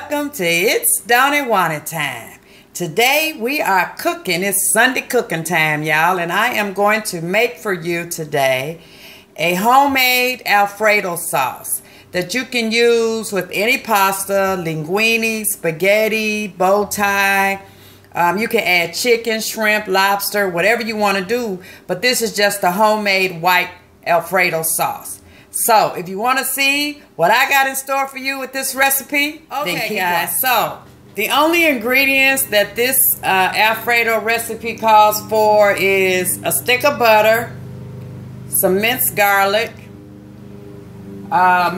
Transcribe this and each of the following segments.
welcome to It's Dawny Wawny time. Today we are cooking. It's Sunday cooking time, y'all, and I am going to make for you today a homemade Alfredo sauce that you can use with any pasta, linguine, spaghetti, bow tie. You can add chicken, shrimp, lobster, whatever you want to do, but this is just a homemade white Alfredo sauce. So, if you want to see what I got in store for you with this recipe, okay guys, so the only ingredients that this Alfredo recipe calls for is a stick of butter, some minced garlic,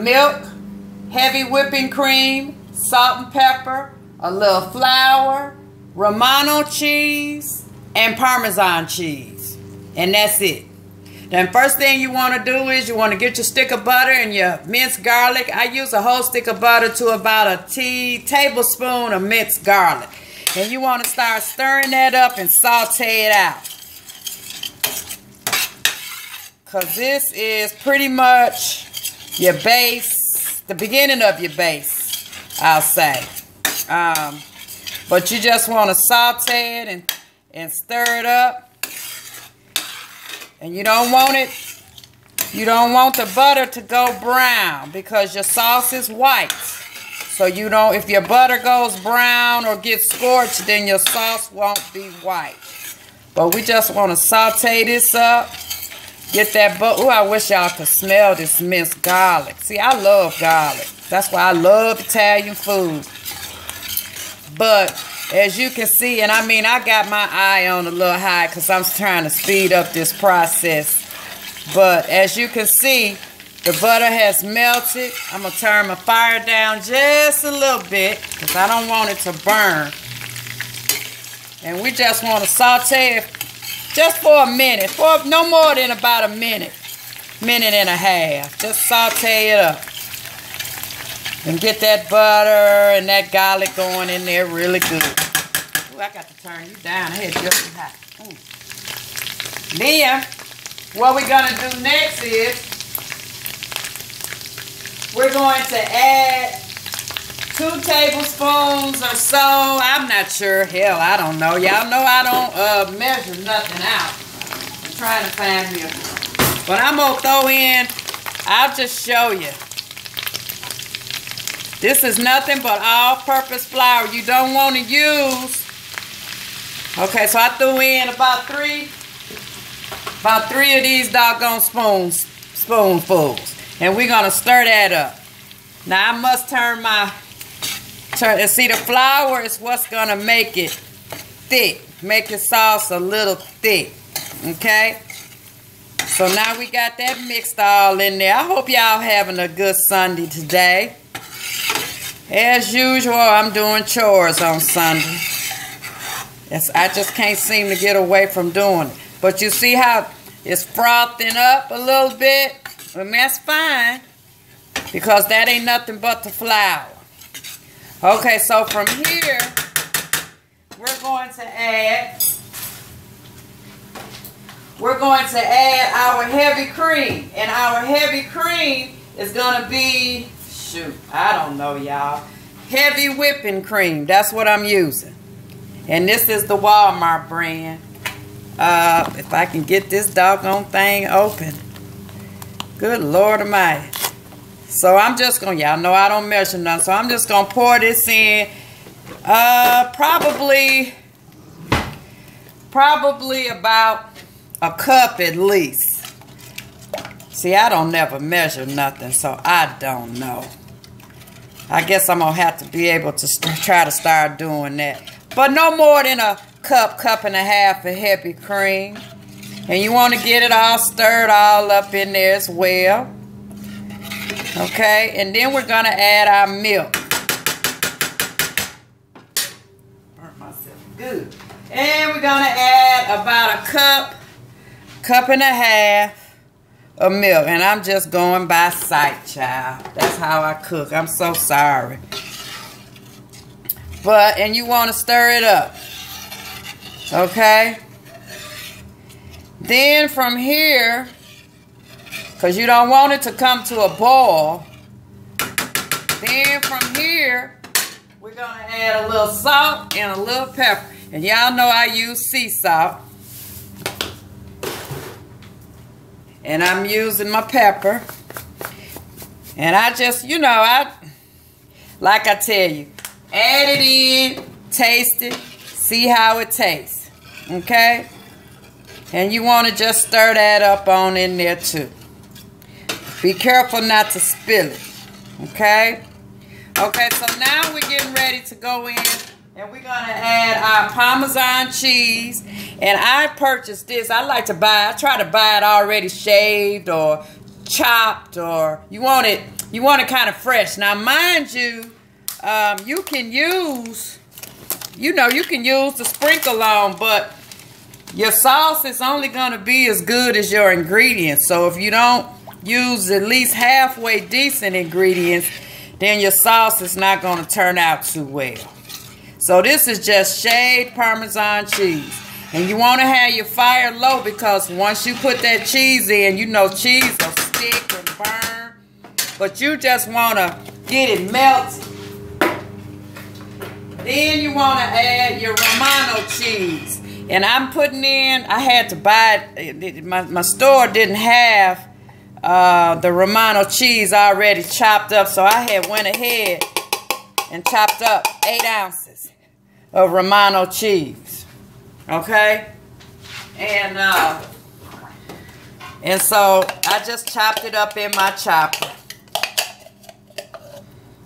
milk, heavy whipping cream, salt and pepper, a little flour, Romano cheese, and Parmesan cheese. And that's it. Then first thing you want to do is you want to get your stick of butter and your minced garlic. I use a whole stick of butter to about a tablespoon of minced garlic. And you want to start stirring that up and saute it out. Because this is pretty much your base, the beginning of your base, I'll say. But you just want to saute it and stir it up. And you don't want the butter to go brown because your sauce is white. So you don't, if your butter goes brown or gets scorched, then your sauce won't be white. But we just want to saute this up. Get that butter. Oh, I wish y'all could smell this minced garlic. See, I love garlic. That's why I love Italian food. But as you can see, and I mean, I got my eye on a little high because I'm trying to speed up this process. But as you can see, the butter has melted. I'm going to turn my fire down just a little bit because I don't want it to burn. And we just want to saute it just for a minute. For no more than about a minute. Minute and a half. Just saute it up. And get that butter and that garlic going in there really good. Ooh, I got to turn you down. I had just too hot. Then, what we're going to do next is, we're going to add 2 tablespoons or so. I'm not sure. Hell, I don't know. Y'all know I don't measure nothing out. I'm trying to find me a... But I'm going to throw in, I'll just show you. This is nothing but all-purpose flour. You don't want to use... Okay, so I threw in about three of these doggone spoonfuls. And we're going to stir that up. Now, I must see, the flour is what's going to make it thick. Make the sauce a little thick. Okay? So now we got that mixed all in there. I hope y'all having a good Sunday today. As usual, I'm doing chores on Sunday. I just can't seem to get away from doing it. But you see how it's frothing up a little bit? And that's fine. Because that ain't nothing but the flour. Okay, so from here, we're going to add our heavy cream. And our heavy cream is going to be... Shoot, I don't know, y'all. Heavy whipping cream. That's what I'm using. And this is the Walmart brand. If I can get this doggone thing open. Good Lord Almighty. So I'm just going to, y'all know I don't measure none. So I'm just going to pour this in. Probably about a cup at least. See, I don't never measure nothing, so I don't know. I guess I'm going to have to be able to try to start doing that. But no more than a cup and a half of heavy cream. And you want to get it all stirred all up in there as well. Okay, and then we're going to add our milk. Burnt myself good. And we're going to add about a cup and a half of milk. And I'm just going by sight, child. That's how I cook. I'm so sorry. And you want to stir it up. Okay? Then from here, because you don't want it to come to a boil, then from here, we're going to add a little salt and a little pepper. And y'all know I use sea salt. And I'm using my pepper. And I just, you know, like I tell you, add it in, taste it, see how it tastes. Okay? And you want to just stir that up on in there too. Be careful not to spill it. Okay? Okay, so now we're getting ready to go in and we're going to add our Parmesan cheese. And I purchased this. I try to buy it already shaved or chopped, or you want it kind of fresh. Now, mind you, you can use the sprinkle on, but your sauce is only going to be as good as your ingredients. So if you don't use at least halfway decent ingredients, then your sauce is not going to turn out too well. So this is just shaved Parmesan cheese. And you want to have your fire low, because once you put that cheese in, you know cheese will stick and burn. But you just want to get it melted. Then you want to add your Romano cheese. And I'm putting in, I had to buy it. My store didn't have the Romano cheese already chopped up. So I had went ahead and chopped up 8 ounces of Romano cheese. Okay, and so I just chopped it up in my chopper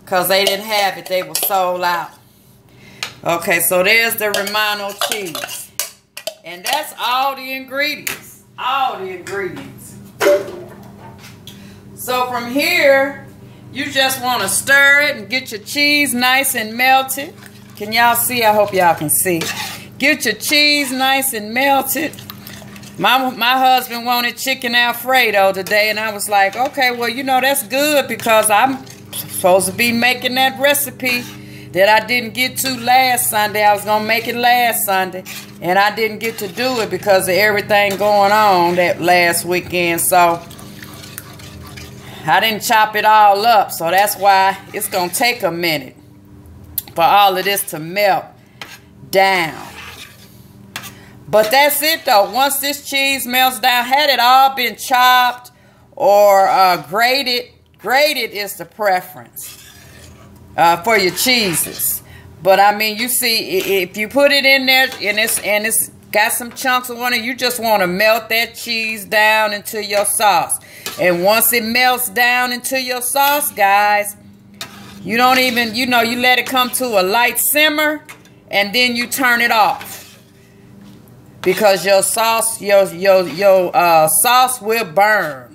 because they didn't have it. They were sold out. Okay, so there's the Romano cheese, and that's all the ingredients. All the ingredients. So from here, you just want to stir it and get your cheese nice and melted. Can y'all see? I hope y'all can see. Get your cheese nice and melted. My husband wanted chicken Alfredo today, and I was like, okay, well, you know, that's good because I'm supposed to be making that recipe that I didn't get to last Sunday. I was going to make it last Sunday, and I didn't get to do it because of everything going on that last weekend. So I didn't chop it all up, so that's why it's going to take a minute for all of this to melt down. But that's it though. Once this cheese melts down, had it all been chopped or grated is the preference for your cheeses. But I mean, you see, if you put it in there and it's got some chunks of it, you just want to melt that cheese down into your sauce. And once it melts down into your sauce, guys, you don't even, you let it come to a light simmer and then you turn it off. Because your sauce, sauce will burn,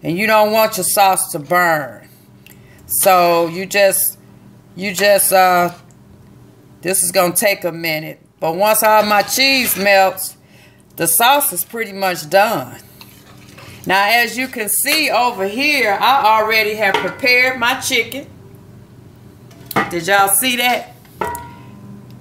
and you don't want your sauce to burn. So this is gonna take a minute. But once all my cheese melts, the sauce is pretty much done. Now, as you can see over here, I already have prepared my chicken. Did y'all see that?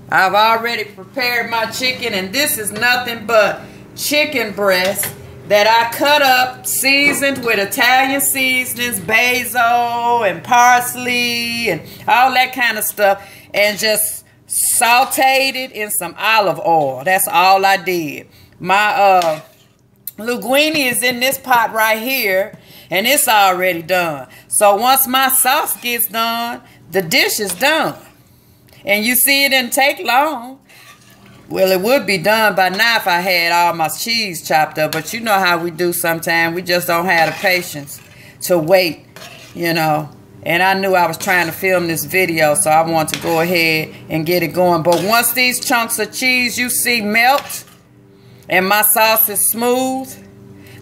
I've already prepared my chicken, and this is nothing but chicken breast that I cut up, seasoned with Italian seasonings, basil and parsley and all that kind of stuff, and just sauteed it in some olive oil. That's all I did. My linguine is in this pot right here, and it's already done. So once my sauce gets done, the dish is done. And you see, it didn't take long. Well, it would be done by now if I had all my cheese chopped up. But you know how we do sometimes. We just don't have the patience to wait, And I knew I was trying to film this video, so I wanted to go ahead and get it going. But once these chunks of cheese you see melt and my sauce is smooth,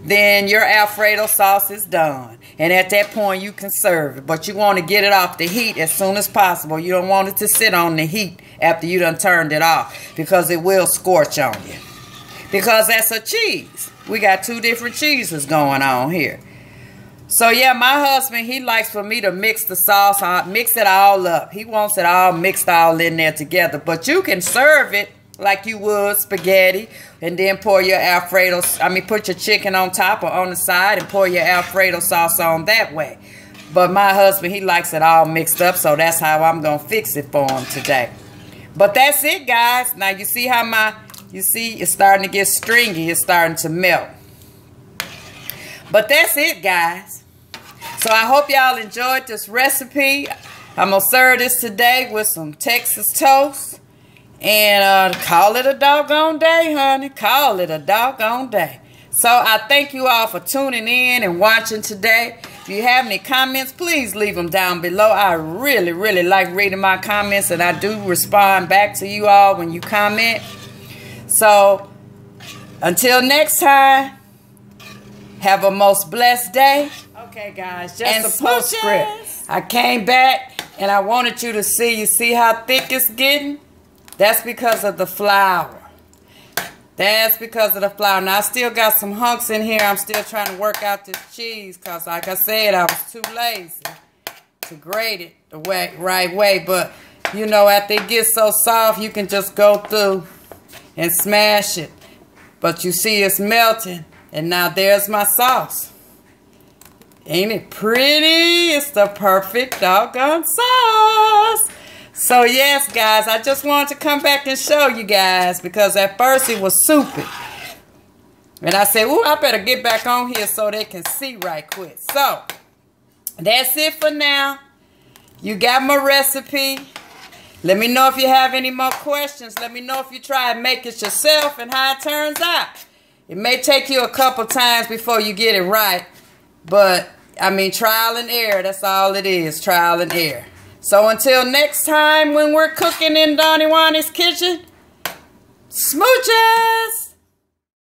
then your Alfredo sauce is done. And at that point, you can serve it. But you want to get it off the heat as soon as possible. You don't want it to sit on the heat after you done turned it off, because it will scorch on you. Because that's a cheese. We got 2 different cheeses going on here. So, yeah, my husband, he likes for me to mix the sauce, mix it all up. He wants it all mixed all in there together. But you can serve it like you would spaghetti, and then pour your Alfredo, put your chicken on top or on the side and pour your Alfredo sauce on that way. But my husband, he likes it all mixed up, so that's how I'm going to fix it for him today. But that's it, guys. Now, you see how you see it's starting to get stringy. It's starting to melt. But that's it, guys. So I hope y'all enjoyed this recipe. I'm going to serve this today with some Texas toast. And call it a doggone day, honey. Call it a doggone day. So I thank you all for tuning in and watching today. If you have any comments, please leave them down below. I really, really like reading my comments, and I do respond back to you all when you comment. So until next time, have a most blessed day. Okay, guys, just a postscript. I came back and I wanted you to see. You see how thick it's getting? That's because of the flour. That's because of the flour. Now, I still got some hunks in here. I'm still trying to work out this cheese because, like I said, I was too lazy to grate it the right way. But, you know, after it gets so soft, you can just go through and smash it. But you see it's melting. And now there's my sauce. Ain't it pretty? It's the perfect doggone sauce. So, yes, guys, I just wanted to come back and show you guys because at first it was soupy. And I said, ooh, I better get back on here so they can see right quick. So, that's it for now. You got my recipe. Let me know if you have any more questions. Let me know if you try and make it yourself and how it turns out. It may take you a couple times before you get it right. But, I mean, trial and error. That's all it is, trial and error. So until next time when we're cooking in Wawny'S kitchen, smooches!